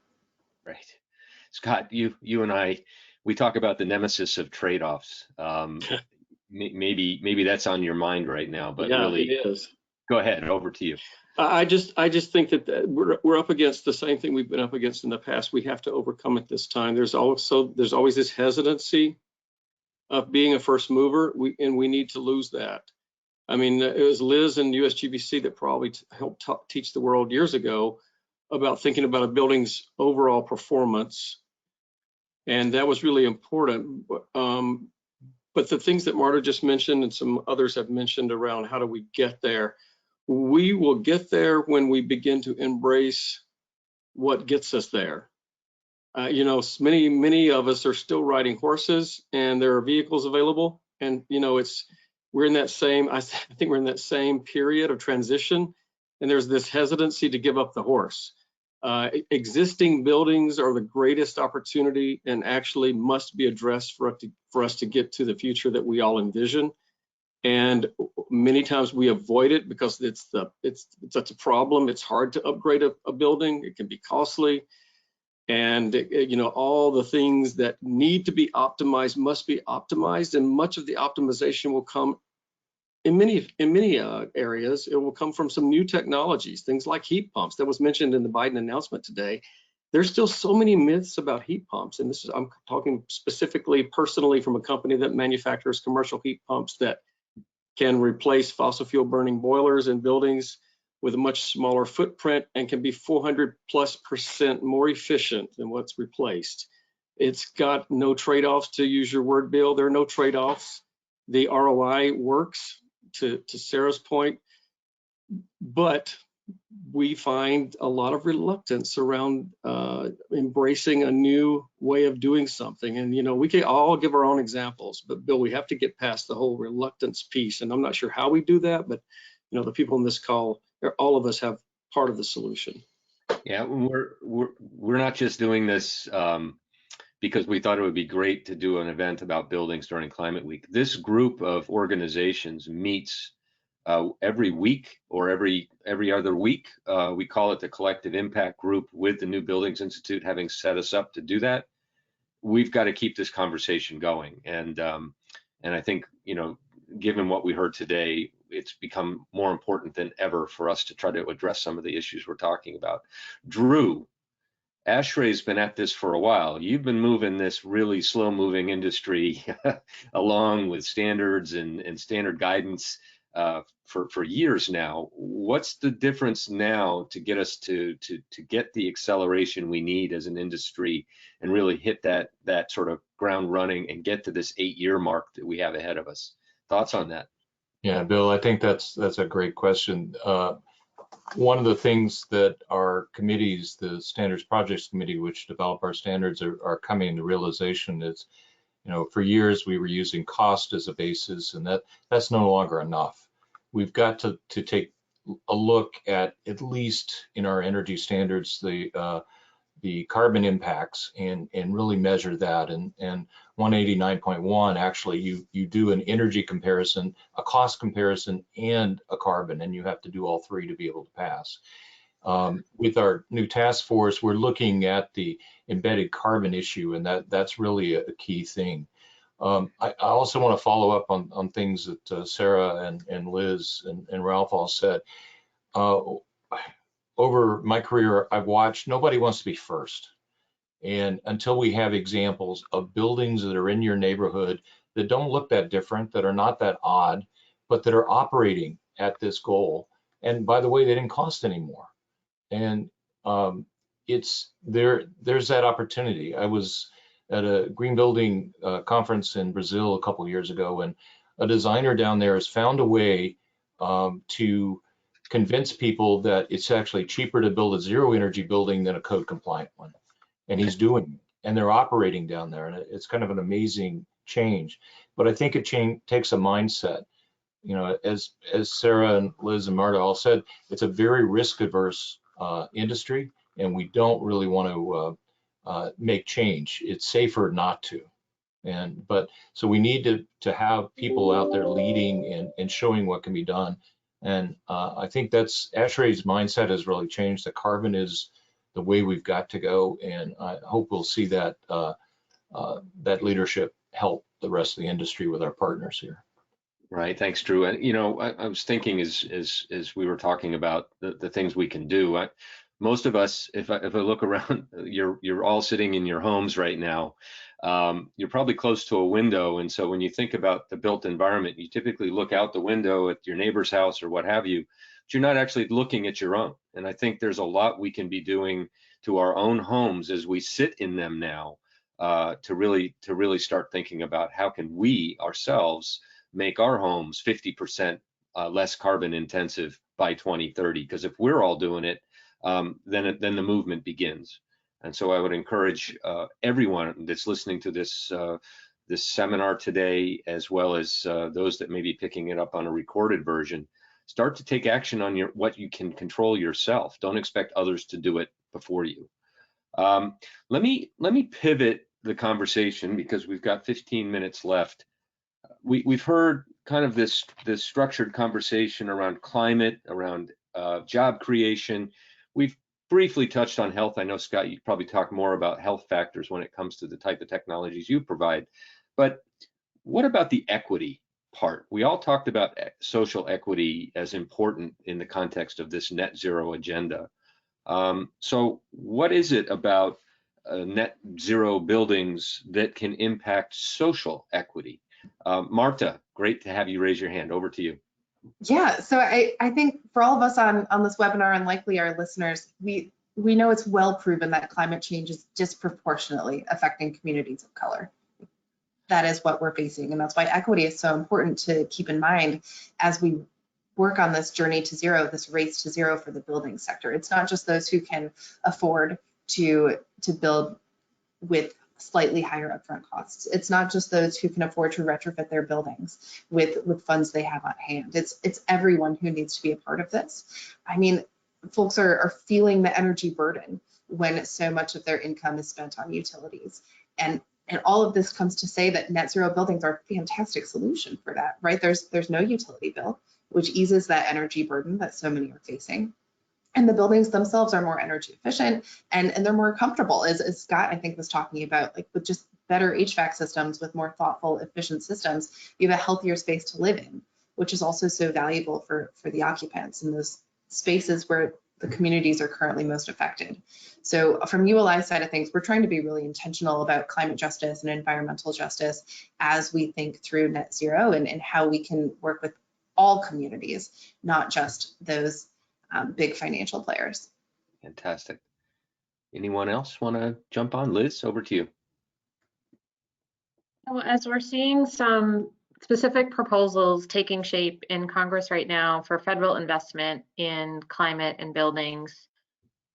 Right. Scott, you and I, we talk about the nemesis of trade-offs. Maybe that's on your mind right now, but Yeah, really, it is. Go ahead, over to you. I just think that we're up against the same thing we've been up against in the past. We have to overcome it this time. There's always this hesitancy of being a first mover, and we need to lose that. I mean, it was Liz and USGBC that probably helped teach the world years ago about thinking about a building's overall performance, and that was really important. But the things that Marta just mentioned and some others have mentioned around how do we get there, we will get there when we begin to embrace what gets us there. You know, many of us are still riding horses, and there are vehicles available, and you know, we're in that same, I think we're in that same period of transition, and there's this hesitancy to give up the horse. Existing buildings are the greatest opportunity and actually must be addressed for us to get to the future that we all envision. And many times we avoid it because it's such a problem. It's hard to upgrade a building. It can be costly. And you know, all the things that need to be optimized must be optimized, and much of the optimization will come in many areas. It will come from some new technologies, things like heat pumps that was mentioned in the Biden announcement today. There's still so many myths about heat pumps, and I'm talking specifically personally from a company that manufactures commercial heat pumps that can replace fossil fuel burning boilers in buildings with a much smaller footprint and can be 400+% more efficient than what's replaced. It's got no trade-offs, to use your word, Bill. There are no trade-offs. The ROI works, to Sarah's point, but we find a lot of reluctance around embracing a new way of doing something. And, you know, we can all give our own examples, but Bill, we have to get past the whole reluctance piece. And I'm not sure how we do that, but, you know, the people in this call, all of us have part of the solution. Yeah, we're not just doing this because we thought it would be great to do an event about buildings during Climate Week. This group of organizations meets every week or every other week. We call it the Collective Impact Group, with the New Buildings Institute having set us up to do that. We've got to keep this conversation going, and I think, you know, given what we heard today, it's become more important than ever for us to try to address some of the issues we're talking about. Drew, ASHRAE's been at this for a while. You've been moving this really slow-moving industry along with standards and standard guidance for years now. What's the difference now to get us to get the acceleration we need as an industry and really hit that sort of ground running and get to this 8-year mark that we have ahead of us? Thoughts on that? Yeah, Bill, I think that's a great question. One of the things that our committees, the Standards Projects Committee, which develop our standards, are coming to realization is, you know, for years we were using cost as a basis, and that's no longer enough. We've got to take a look at least in our energy standards, the carbon impacts and really measure that. And 189.1, actually, you do an energy comparison, a cost comparison, and a carbon, and you have to do all three to be able to pass. With our new task force, we're looking at the embedded carbon issue, and that's really a key thing. I also want to follow up on things that Sarah and Liz and Ralph all said. Over my career, I've watched, nobody wants to be first. And until we have examples of buildings that are in your neighborhood that don't look that different, that are not that odd, but that are operating at this goal. And by the way, they didn't cost any more. And it's there's that opportunity. I was at a green building conference in Brazil a couple of years ago, and a designer down there has found a way to convince people that it's actually cheaper to build a zero energy building than a code compliant one. And he's doing it, and they're operating down there, and it's kind of an amazing change. But I think it takes a mindset. You know, as Sarah and Liz and Marta all said, it's a very risk averse industry, and we don't really want to make change. It's safer not to. But so we need to have people out there leading and showing what can be done. And I think that's ASHRAE's mindset has really changed. The carbon is the way we've got to go, and I hope we'll see that that leadership help the rest of the industry with our partners here. Right. Thanks, Drew. And you know, I was thinking as we were talking about the things we can do. Most of us, if I look around, you're all sitting in your homes right now. You're probably close to a window, and so when you think about the built environment, you typically look out the window at your neighbor's house or what have you, but you're not actually looking at your own. And I think there's a lot we can be doing to our own homes as we sit in them now, to really start thinking about how can we ourselves make our homes 50% less carbon intensive by 2030. Because if we're all doing it, then the movement begins. And so I would encourage everyone that's listening to this this seminar today, as well as those that may be picking it up on a recorded version, start to take action on what you can control yourself. Don't expect others to do it before you. Let me pivot the conversation because we've got 15 minutes left. We've heard kind of this structured conversation around climate, around job creation. We've briefly touched on health. I know, Scott, you probably talk more about health factors when it comes to the type of technologies you provide. But what about the equity part? We all talked about social equity as important in the context of this net zero agenda. So what is it about net zero buildings that can impact social equity? Marta, great to have you raise your hand. Over to you. Yeah, so I think for all of us on this webinar and likely our listeners, we know it's well proven that climate change is disproportionately affecting communities of color. That is what we're facing, and that's why equity is so important to keep in mind as we work on this journey to zero, this race to zero for the building sector. It's not just those who can afford to build with slightly higher upfront costs. It's not just those who can afford to retrofit their buildings with funds they have on hand. It's everyone who needs to be a part of this. I mean, folks are feeling the energy burden when so much of their income is spent on utilities. And all of this comes to say that net zero buildings are a fantastic solution for that, right? There's no utility bill, which eases that energy burden that so many are facing. And the buildings themselves are more energy efficient and they're more comfortable, as Scott, I think, was talking about, like with just better HVAC systems, with more thoughtful, efficient systems, you have a healthier space to live in, which is also so valuable for the occupants in those spaces where the communities are currently most affected. So from ULI's side of things, we're trying to be really intentional about climate justice and environmental justice as we think through net zero and how we can work with all communities, not just those big financial players. Fantastic. Anyone else want to jump on? Liz, over to you. Well, as we're seeing some specific proposals taking shape in Congress right now for federal investment in climate and buildings,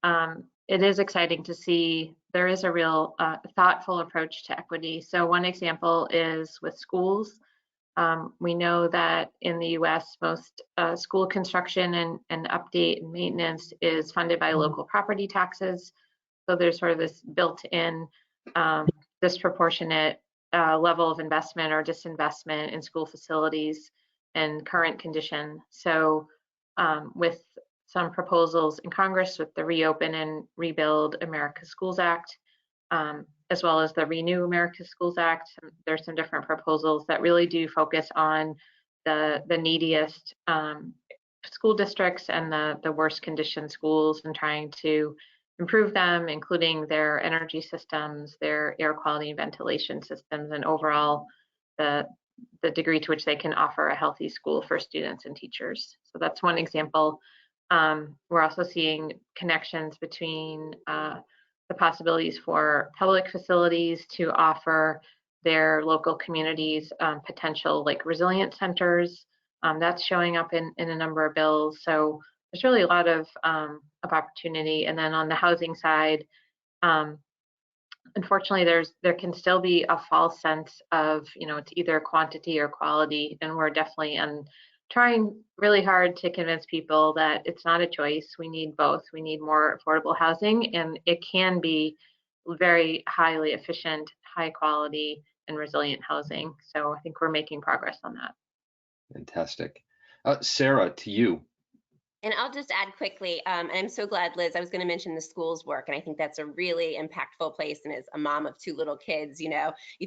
it is exciting to see there is a real thoughtful approach to equity. So one example is with schools. We know that in the US, most school construction and update and maintenance is funded by local property taxes. So there's sort of this built-in disproportionate level of investment or disinvestment in school facilities and current condition. So with some proposals in Congress with the Reopen and Rebuild America's Schools Act, as well as the Renew America's Schools Act, there's some different proposals that really do focus on the neediest school districts and the worst conditioned schools and trying to improve them, including their energy systems, their air quality and ventilation systems, and overall the degree to which they can offer a healthy school for students and teachers. So that's one example. We're also seeing connections between the possibilities for public facilities to offer their local communities potential like resilient centers. That's showing up in a number of bills. So there's really a lot of opportunity. And then on the housing side, unfortunately, there can still be a false sense of, it's either quantity or quality, and we're definitely trying really hard to convince people that it's not a choice. We need both. We need more affordable housing, and it can be very highly efficient, high quality, and resilient housing. So I think we're making progress on that. Fantastic. Sarah, to you. And I'll just add quickly, and I'm so glad, Liz, I was going to mention the schools work, and I think that's a really impactful place. And as a mom of 2 little kids, you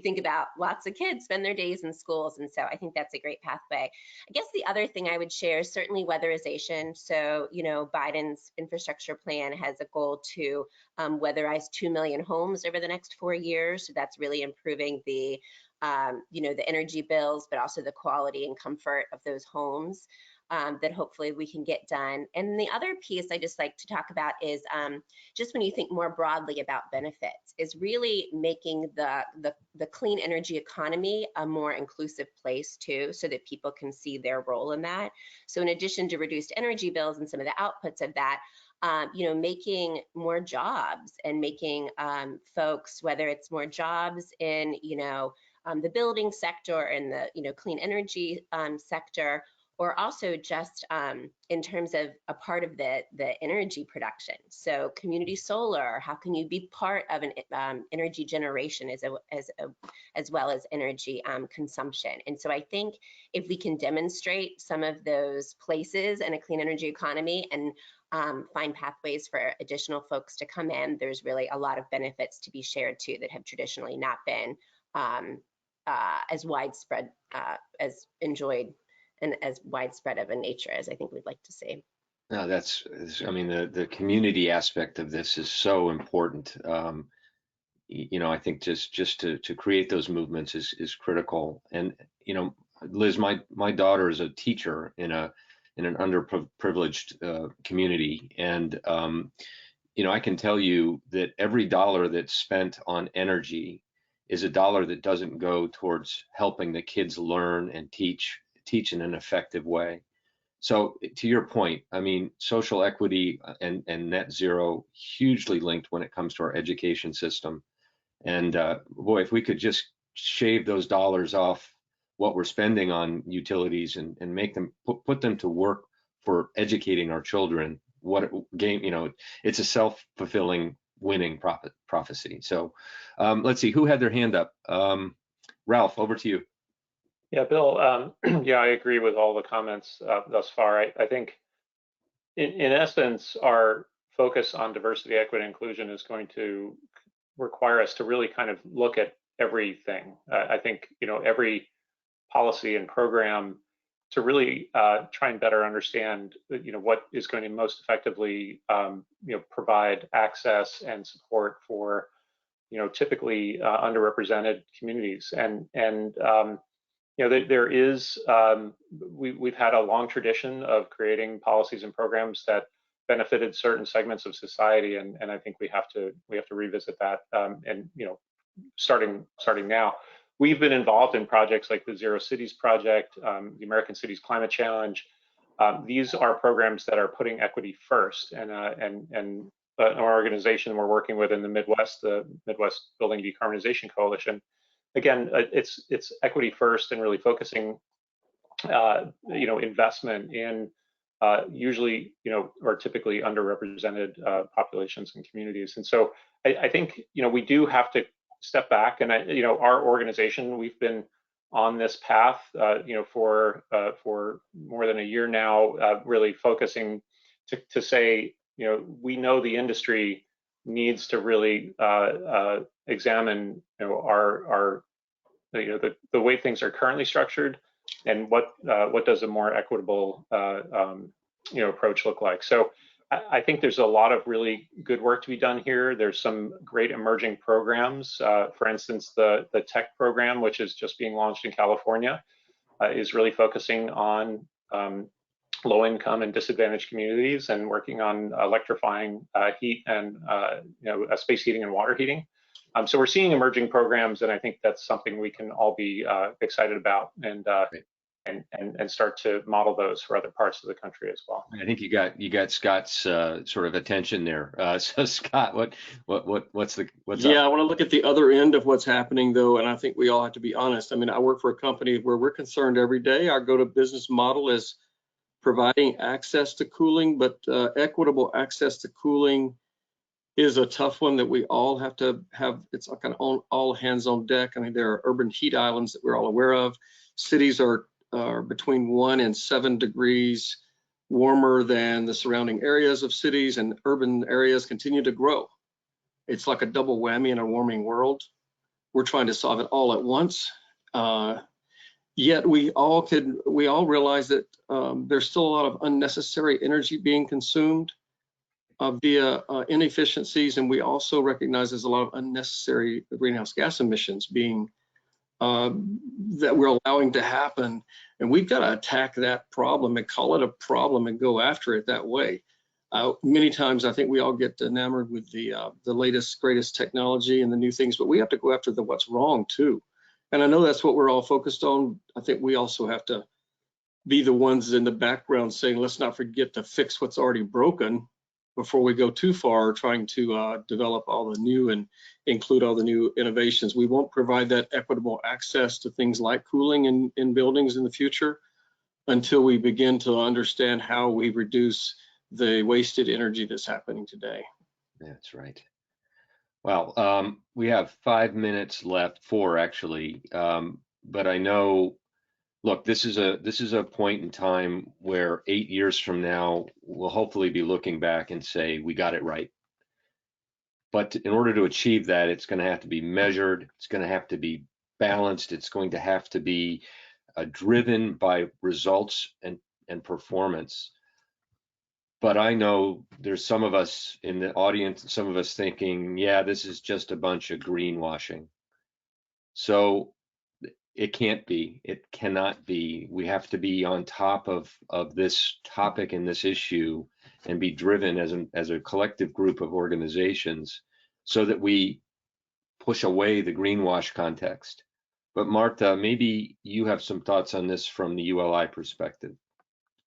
think about lots of kids spend their days in schools. And so I think that's a great pathway. I guess the other thing I would share is certainly weatherization. So, Biden's infrastructure plan has a goal to weatherize 2 million homes over the next 4 years. So that's really improving the energy bills, but also the quality and comfort of those homes. That hopefully we can get done. And the other piece I just like to talk about is just when you think more broadly about benefits, is really making the clean energy economy a more inclusive place too, so that people can see their role in that. So in addition to reduced energy bills and some of the outputs of that, making more jobs and making folks, whether it's more jobs in, the building sector and the, clean energy sector, or also just in terms of a part of the energy production. So community solar, how can you be part of an energy generation as well as energy consumption? And so I think if we can demonstrate some of those places in a clean energy economy and find pathways for additional folks to come in, there's really a lot of benefits to be shared too that have traditionally not been as widespread as enjoyed and as widespread of a nature as I think we'd like to see. No, the community aspect of this is so important. I think just to create those movements is critical. And, Liz, my daughter is a teacher in an underprivileged community. And, I can tell you that every dollar that's spent on energy is a dollar that doesn't go towards helping the kids learn and teach in an effective way. So to your point, social equity and net zero hugely linked when it comes to our education system. And boy, if we could just shave those dollars off what we're spending on utilities and make them put them to work for educating our children, it's a self-fulfilling winning prophecy. So let's see who had their hand up. Ralph, over to you. Yeah, Bill, yeah, I agree with all the comments thus far. I think in essence, our focus on diversity, equity, and inclusion is going to require us to really kind of look at everything. I think, every policy and program to really try and better understand, what is going to most effectively, provide access and support for, typically underrepresented communities. There is, we've had a long tradition of creating policies and programs that benefited certain segments of society, and I think we have to revisit that. Starting now, we've been involved in projects like the Zero Cities Project, the American Cities Climate Challenge. These are programs that are putting equity first, and an organization we're working with in the Midwest, the Midwest Building Decarbonization Coalition. Again, it's equity first and really focusing, investment in usually, or typically underrepresented populations and communities. And so I think, we do have to step back, and our organization, we've been on this path, for more than a year now, really focusing to say, we know the industry needs to really examine, our the way things are currently structured, and what does a more equitable approach look like. So I think there's a lot of really good work to be done here. There's some great emerging programs. For instance, the tech program, which is just being launched in California, is really focusing on low-income and disadvantaged communities and working on electrifying heat and space heating and water heating. So we're seeing emerging programs, and I think that's something we can all be excited about and start to model those for other parts of the country as well. I think you got Scott's sort of attention there. So Scott, what's up? I want to look at the other end of what's happening though, and I think we all have to be honest. I mean, I work for a company where we're concerned every day. Our go-to-business model is providing access to cooling, but equitable access to cooling is a tough one that we all have to have. It's like an all hands on deck. I mean, there are urban heat islands that we're all aware of. Cities are between 1 and 7 degrees warmer than the surrounding areas of cities, and urban areas continue to grow. It's like a double whammy in a warming world. We're trying to solve it all at once. Yet we all realize that there's still a lot of unnecessary energy being consumed via inefficiencies, and we also recognize there's a lot of unnecessary greenhouse gas emissions being that we're allowing to happen, and we've got to attack that problem and call it a problem and go after it that way. Many times I think we all get enamored with the latest, greatest technology and the new things, but we have to go after what's wrong too. And I know that's what we're all focused on. I think we also have to be the ones in the background saying, let's not forget to fix what's already broken before we go too far trying to develop all the new and include all the new innovations. We won't provide that equitable access to things like cooling in buildings in the future until we begin to understand how we reduce the wasted energy that's happening today. That's right. Well, we have 5 minutes left, 4 actually, but I know, look, this is a point in time where 8 years from now, we'll hopefully be looking back and say, we got it right. But in order to achieve that, it's going to have to be measured. It's going to have to be balanced. It's going to have to be driven by results and performance. But I know there's some of us in the audience, some of us thinking, yeah, this is just a bunch of greenwashing. So it can't be, it cannot be. We have to be on top of this topic and this issue and be driven as a collective group of organizations so that we push away the greenwash context. But Martha, maybe you have some thoughts on this from the ULI perspective.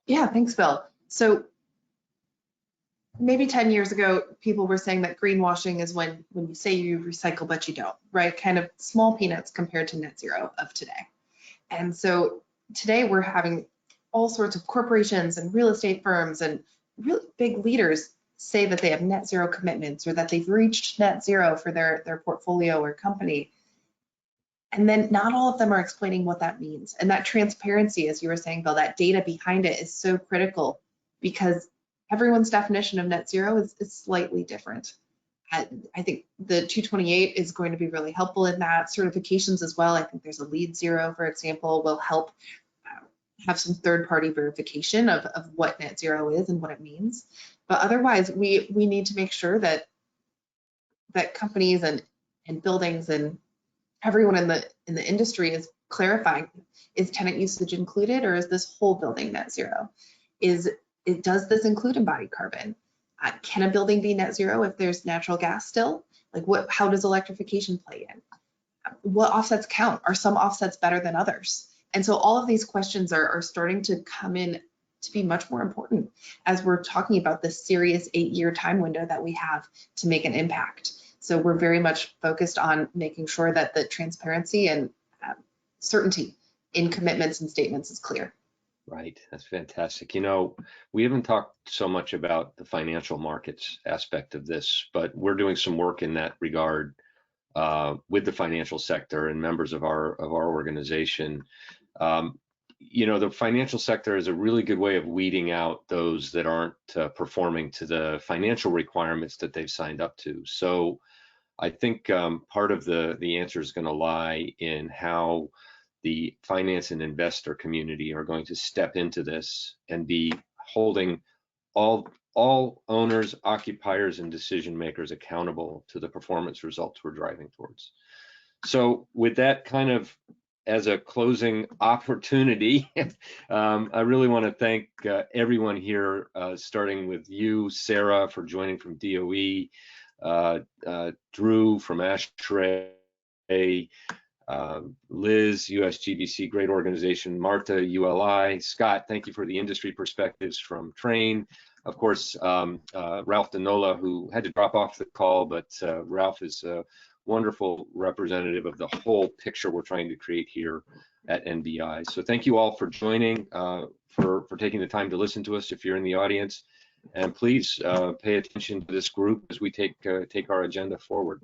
Yeah, thanks, Bill. So maybe 10 years ago, people were saying that greenwashing is when you say you recycle, but you don't, right? Kind of small peanuts compared to net zero of today. And so today we're having all sorts of corporations and real estate firms and really big leaders say that they have net zero commitments or that they've reached net zero for their portfolio or company. And then not all of them are explaining what that means. And that transparency, as you were saying, Bill, that data behind it is so critical because everyone's definition of net zero is slightly different. I think the 228 is going to be really helpful in that. Certifications as well. I think there's a LEED Zero, for example, will help have some third-party verification of what net zero is and what it means. But otherwise, we need to make sure that companies and buildings and everyone in the industry is clarifying: is tenant usage included, or is this whole building net zero? Does this include embodied carbon? Can a building be net zero if there's natural gas still? Like how does electrification play in? What offsets count? Are some offsets better than others? And so all of these questions are starting to come in to be much more important as we're talking about this serious 8-year time window that we have to make an impact. So we're very much focused on making sure that the transparency and certainty in commitments and statements is clear. Right, that's fantastic. You know, we haven't talked so much about the financial markets aspect of this, but we're doing some work in that regard with the financial sector and members of our organization. You know, the financial sector is a really good way of weeding out those that aren't performing to the financial requirements that they've signed up to. So I think part of the answer is going to lie in how the finance and investor community are going to step into this and be holding all owners, occupiers, and decision makers accountable to the performance results we're driving towards. So with that kind of as a closing opportunity, I really want to thank everyone here, starting with you, Sarah, for joining from DOE, Drew from ASHRAE, Liz, USGBC, great organization, Marta, ULI, Scott, thank you for the industry perspectives from Train. Of course, Ralph Danola, who had to drop off the call, but Ralph is a wonderful representative of the whole picture we're trying to create here at NBI. So thank you all for joining, for taking the time to listen to us if you're in the audience. And please pay attention to this group as we take our agenda forward.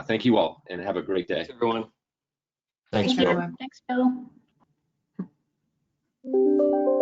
Thank you all, and have a great day. Thanks, everyone. Thanks, Thanks, Bill. everyone. Thanks, Bill.